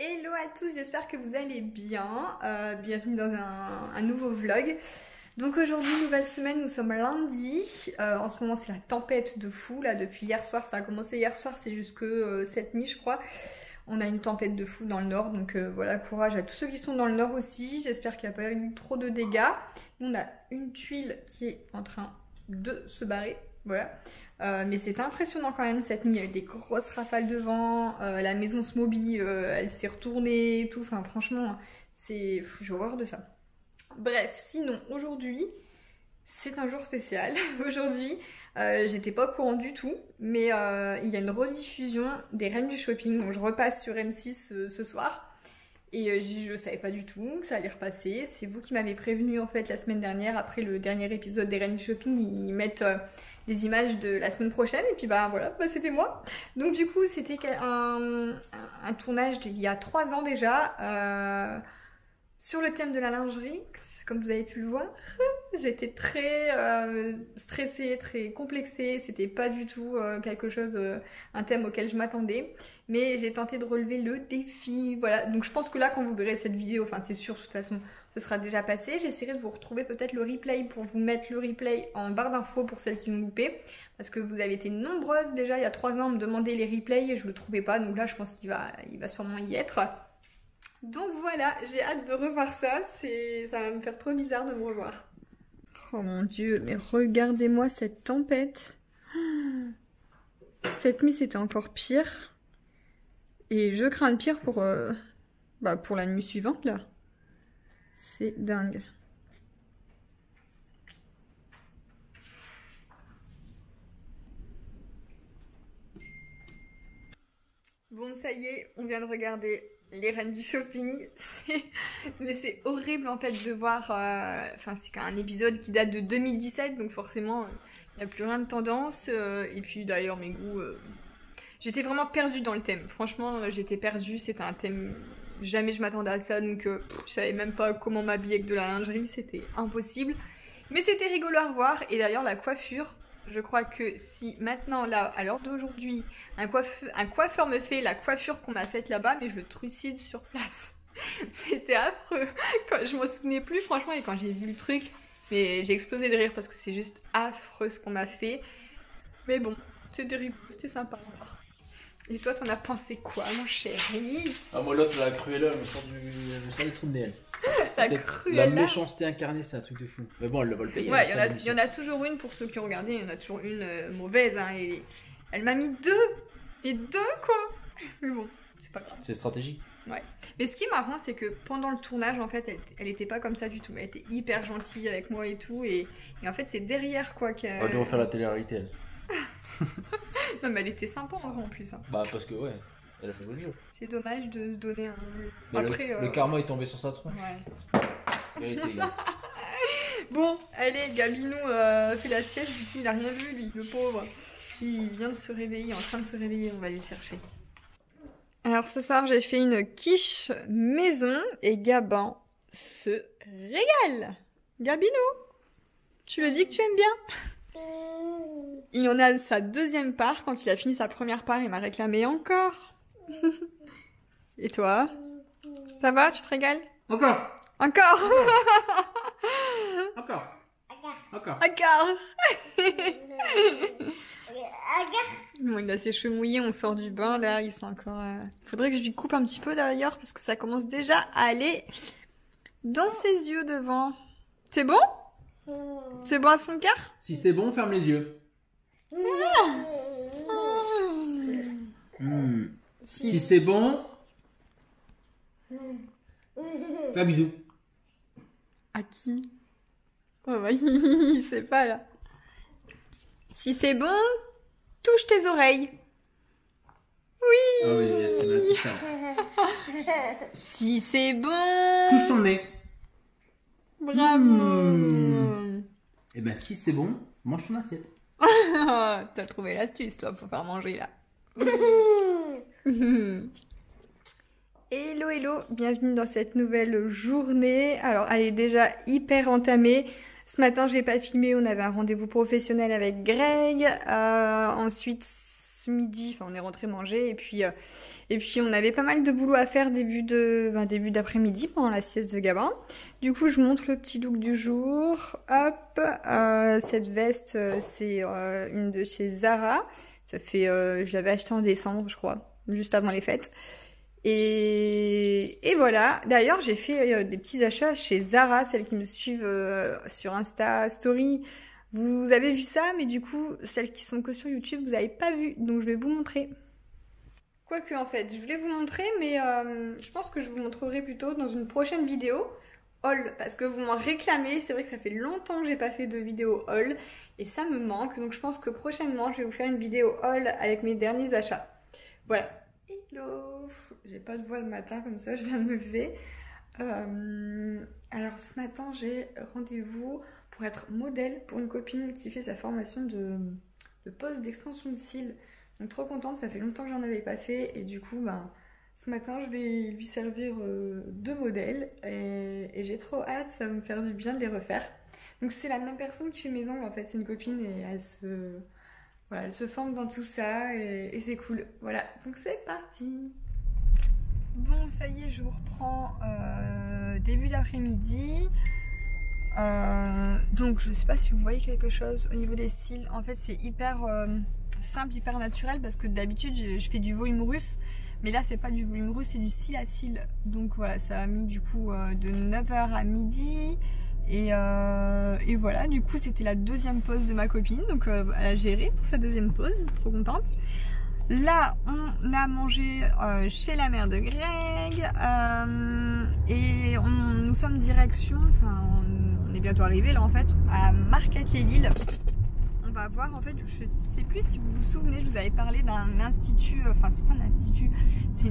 Hello à tous, j'espère que vous allez bien. Bienvenue dans un nouveau vlog. Donc aujourd'hui, nouvelle semaine, nous sommes lundi. En ce moment, c'est la tempête de fou là depuis hier soir. Ça a commencé hier soir, c'est jusque cette nuit, je crois. On a une tempête de fou dans le nord, donc voilà, courage à tous ceux qui sont dans le nord aussi. J'espère qu'il n'y a pas eu trop de dégâts. On a une tuile qui est en train de se barrer, voilà. Mais c'était impressionnant quand même cette nuit, il y a eu des grosses rafales de vent, la maison Smoby, elle s'est retournée et tout, enfin franchement, j'ai horreur de ça. Bref, sinon aujourd'hui, c'est un jour spécial. Aujourd'hui, j'étais pas au courant du tout, mais il y a une rediffusion des Reines du Shopping, donc je repasse sur M6 ce soir. Et je savais pas du tout que ça allait repasser. C'est vous qui m'avez prévenu en fait la semaine dernière, après le dernier épisode des Reines du Shopping, ils mettent des images de la semaine prochaine, et puis bah voilà, bah, c'était moi. Donc du coup c'était un tournage d'il y a 3 ans déjà, sur le thème de la lingerie, comme vous avez pu le voir. J'étais très stressée, très complexée, c'était pas du tout quelque chose, un thème auquel je m'attendais, mais j'ai tenté de relever le défi, voilà. Donc je pense que là quand vous verrez cette vidéo, enfin c'est sûr de toute façon, ce sera déjà passé, j'essaierai de vous retrouver peut-être le replay pour vous mettre le replay en barre d'infos pour celles qui m'ont loupé, parce que vous avez été nombreuses déjà il y a 3 ans à me demander les replays et je le trouvais pas, donc là je pense qu'il va sûrement y être. Donc voilà, j'ai hâte de revoir ça, ça va me faire trop bizarre de me revoir. Oh mon dieu, mais regardez-moi cette tempête. Cette nuit c'était encore pire. Et je crains le pire pour la nuit suivante là. C'est dingue. Bon, ça y est, on vient de regarder les Reines du Shopping. Mais c'est horrible en fait de voir. Enfin, c'est un épisode qui date de 2017, donc forcément, il n'y a plus rien de tendance. Et puis d'ailleurs, mes goûts. J'étais vraiment perdue dans le thème. Franchement, j'étais perdue. C'était un thème. Jamais je m'attendais à ça, donc je savais même pas comment m'habiller avec de la lingerie. C'était impossible. Mais c'était rigolo à revoir. Et d'ailleurs, la coiffure. Je crois que si maintenant, là, à l'heure d'aujourd'hui, un coiffeur me fait la coiffure qu'on m'a faite là-bas, mais je le trucide sur place. C'était affreux. Je m'en souvenais plus, franchement, et quand j'ai vu le truc, mais j'ai explosé de rire parce que c'est juste affreux ce qu'on m'a fait. Mais bon, c'était rigolo, c'était sympa à voir. Et toi, t'en as pensé quoi, mon chéri? Ah, moi, l'autre, la Cruella, elle me sort du trou de nez, elle. La méchanceté incarnée, c'est un truc de fou. Mais bon, elle va le payer. Ouais, il y en a toujours une, pour ceux qui ont regardé, il y en a toujours une mauvaise, hein, et elle m'a mis 2. Et 2 quoi. Mais bon, c'est pas grave. C'est stratégique. Ouais. Mais ce qui est marrant, c'est que pendant le tournage, en fait, elle était pas comme ça du tout. Elle était hyper gentille avec moi et tout, et en fait, c'est derrière quoi qu'elle... Elle doit faire la télé-réalité, elle. Non, mais elle était sympa en plus. Hein. Bah, parce que, ouais, elle a fait le jeu. C'est dommage de se donner un... Mais après, le karma est tombé sur sa tronche. Ouais. Vérité, gars. Bon, allez, Gabinou fait la sieste, du coup il a rien vu lui, le pauvre. Il vient de se réveiller, en train de se réveiller, on va aller le chercher. Alors ce soir j'ai fait une quiche maison et Gabin se régale. Gabinou, tu le dis que tu aimes bien? Il en a sa deuxième part, quand il a fini sa première part il m'a réclamé encore. Et toi? Ça va, tu te régales? Encore. Encore. Encore. Encore. Encore. Bon, il a ses cheveux mouillés, on sort du bain, là, ils sont encore... Faudrait que je lui coupe un petit peu d'ailleurs, parce que ça commence déjà à aller dans ses yeux devant. C'est bon? C'est bon à son cœur? Si c'est bon, ferme les yeux. Si c'est bon... Fais un bisou. À qui? Oh bah, il sait pas là. Si c'est bon, touche tes oreilles. Oui. Ah oui, c'est ma petite femme. Si c'est bon, touche ton nez. Bravo. Et ben si c'est bon, mange ton assiette. T'as trouvé l'astuce toi pour faire manger là. Hello hello, bienvenue dans cette nouvelle journée. Alors elle est déjà hyper entamée. Ce matin j'ai pas filmé, on avait un rendez-vous professionnel avec Greg. Ensuite ce midi, enfin on est rentré manger et puis on avait pas mal de boulot à faire début d'après-midi pendant la sieste de Gabin. Du coup je vous montre le petit look du jour. Hop, cette veste c'est une de chez Zara. Ça fait, je l'avais acheté en décembre je crois, juste avant les fêtes. Et voilà. D'ailleurs j'ai fait des petits achats chez Zara, celles qui me suivent sur Insta Story. Vous avez vu ça, mais du coup, celles qui sont que sur YouTube, vous n'avez pas vu, donc je vais vous montrer. Quoique, en fait, je voulais vous montrer, mais je pense que je vous montrerai plutôt dans une prochaine vidéo haul, parce que vous m'en réclamez. C'est vrai que ça fait longtemps que j'ai pas fait de vidéo haul, et ça me manque, donc je pense que prochainement, je vais vous faire une vidéo haul avec mes derniers achats. Voilà. Hello! J'ai pas de voix le matin, comme ça, je viens de me lever. Alors, ce matin, j'ai rendez-vous pour être modèle pour une copine qui fait sa formation de pose d'extension de cils. Donc trop contente, ça fait longtemps que j'en avais pas fait et du coup ce matin je vais lui servir 2 modèles et j'ai trop hâte, ça va me faire du bien de les refaire. Donc c'est la même personne qui fait mes ongles en fait, c'est une copine et elle se forme dans tout ça et c'est cool. Voilà, donc c'est parti. Bon ça y est, je vous reprends début d'après-midi. Donc je sais pas si vous voyez quelque chose au niveau des cils. En fait c'est hyper simple, hyper naturel parce que d'habitude je fais du volume russe, mais là c'est pas du volume russe, c'est du cil à cils. Donc voilà, ça a mis du coup de 9h à midi et voilà, du coup c'était la 2e pause de ma copine, donc elle a géré pour sa 2e pause, trop contente. Là, on a mangé chez la mère de Greg et nous sommes direction, enfin on est bientôt arrivé là en fait, à Marquette-les-Villes. On va voir en fait, je sais plus si vous vous souvenez, je vous avais parlé d'un institut, enfin c'est pas un institut, c'est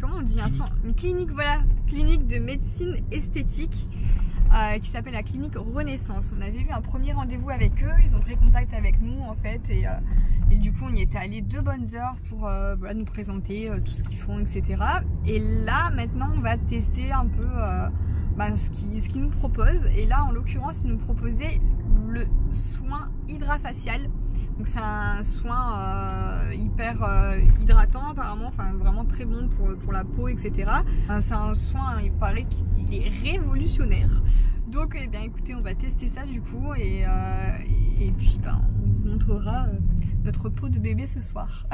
comment on dit, une clinique, voilà, clinique de médecine esthétique. Qui s'appelle la clinique Renaissance. On avait eu un premier rendez-vous avec eux, ils ont pris contact avec nous en fait et du coup on y était allé 2 bonnes heures pour voilà, nous présenter tout ce qu'ils font, etc. Et là maintenant on va tester un peu ce qu'ils nous proposent, et là en l'occurrence ils nous proposaient le soin hydrafacial. Donc c'est un soin hyper hydratant apparemment, enfin vraiment très bon pour la peau, etc. C'est un soin, il paraît qu'il est révolutionnaire. Donc eh bien écoutez, on va tester ça du coup et puis on vous montrera notre peau de bébé ce soir.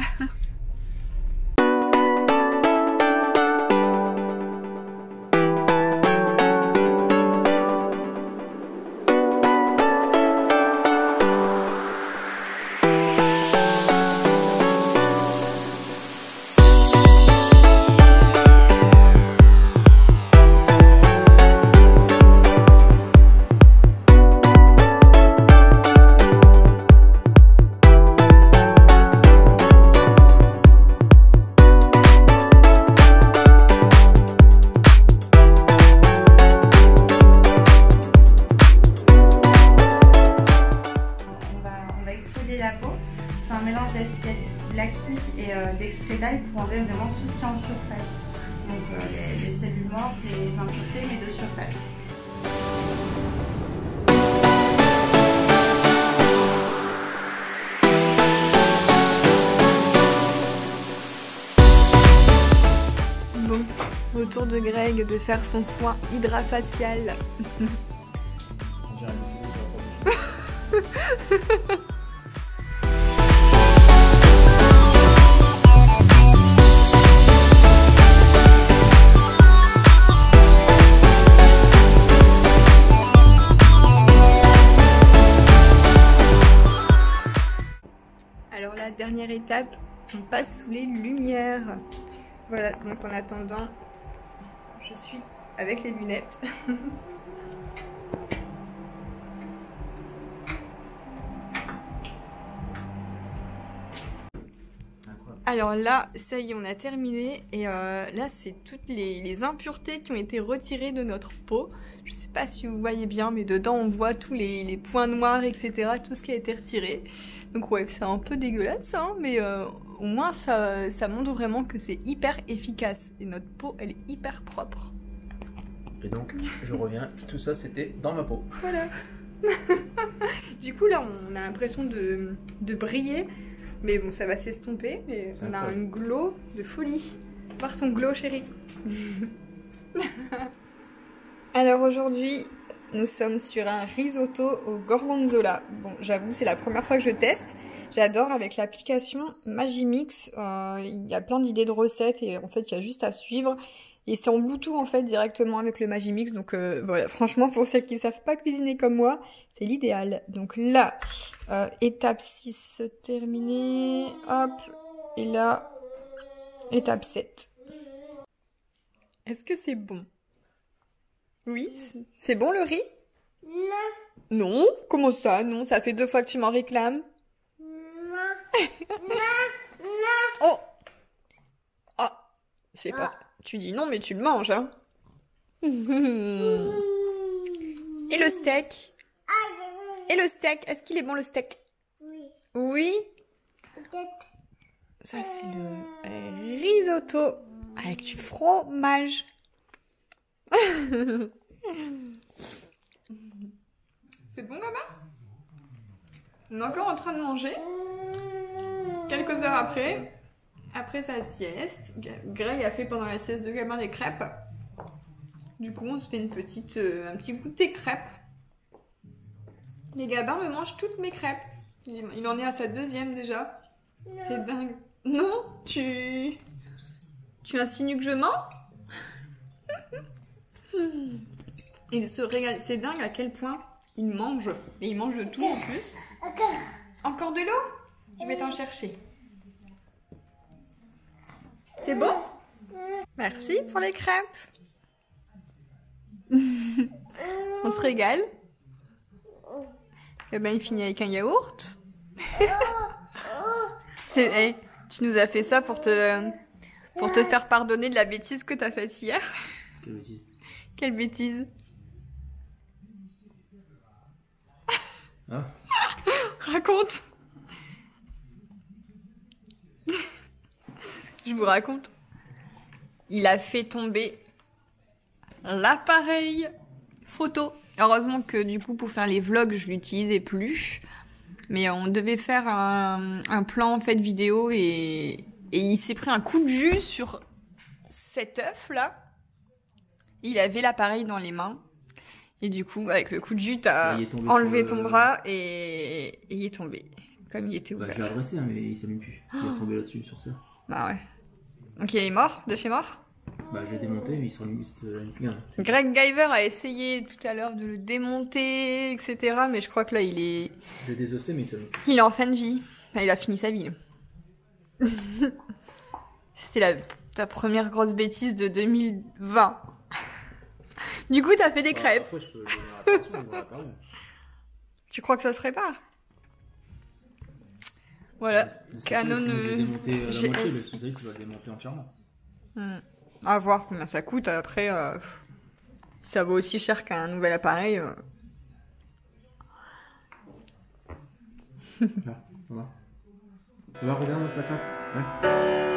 C'est un mélange d'acide lactique et d'extrait d'ail pour enlever vraiment tout ce qui est en surface. Donc les cellules mortes, les impuretés, mais de surface. Bon, au tour de Greg de faire son soin hydrafacial. Alors la dernière étape, on passe sous les lumières. Voilà, donc en attendant, je suis avec les lunettes. Alors là, ça y est, on a terminé et là c'est toutes les impuretés qui ont été retirées de notre peau. Je sais pas si vous voyez bien, mais dedans on voit tous les points noirs, etc. Tout ce qui a été retiré. Donc ouais, c'est un peu dégueulasse, hein, mais au moins ça montre vraiment que c'est hyper efficace et notre peau elle est hyper propre. Et donc je reviens, tout ça c'était dans ma peau. Voilà. Du coup là on a l'impression de briller. Mais bon, ça va s'estomper. Mais on a un glow de folie. Voir ton glow, chérie. Alors aujourd'hui, nous sommes sur un risotto au gorgonzola. Bon, j'avoue, c'est la première fois que je teste. J'adore avec l'application Magimix. Il y a plein d'idées de recettes et en fait, il y a juste à suivre. Et c'est en Bluetooth en fait directement avec le Magimix. Donc voilà, franchement, pour celles qui ne savent pas cuisiner comme moi, c'est l'idéal. Donc là, étape 6 terminée. Hop. Et là, étape 7. Est-ce que c'est bon? Oui, c'est bon le riz? Non. Non? Comment ça? Non, ça fait 2 fois que tu m'en réclames. Non. Non. Oh. Ah, je sais pas. Tu dis non, mais tu le manges, hein. Et le steak? Et le steak? Est-ce qu'il est bon le steak? Oui. Oui? Ça, c'est le risotto avec du fromage. C'est bon, maman? On est encore en train de manger. Quelques heures après sa sieste, Greg a fait pendant la sieste de gamin des crêpes. Du coup, on se fait un petit goûter crêpes. Les Gabin me mangent toutes mes crêpes. Il en est à sa 2e déjà. C'est dingue. Non, tu insinues que je mens? Il se régale. C'est dingue à quel point il mange. Et il mange de tout en plus. Encore de l'eau? Je vais t'en chercher. C'est bon? Merci pour les crêpes. On se régale. Et ben il finit avec un yaourt. Hey, tu nous as fait ça pour te faire pardonner de la bêtise que t'as faite hier. Quelle bêtise? Quelle bêtise? Ah. Raconte. Je vous raconte. Il a fait tomber l'appareil photo. Heureusement que du coup pour faire les vlogs je l'utilisais plus. Mais on devait faire un plan en fait vidéo et il s'est pris un coup de jus sur cet œuf là. Il avait l'appareil dans les mains. Et du coup avec le coup de jus t'as enlevé ton bras et il est tombé. Comme il était ouvert. Bah, je l'ai adressé hein, mais il s'allume plus. Il est tombé là-dessus sur ça. Bah ouais. Donc il est mort, de chez mort? Bah je l'ai démonté mais il s'allume plus. Greg Giver a essayé tout à l'heure de le démonter, etc. Mais je crois que là il est... Je l'ai désossé mais il s'allume plus. Il est en fin de vie. Enfin, il a fini sa vie. C'était ta première grosse bêtise de 2020. Du coup t'as fait des crêpes. Après je peux donner la réparation, on va réparer. Tu crois que ça se répare? Voilà. Canon. Je vais démonter la moitié, le spécialiste il va le démonter entièrement. À voir combien ça coûte. Après, ça vaut aussi cher qu'un nouvel appareil. Là, ça va. Ça va, regarde notre placard. Ouais.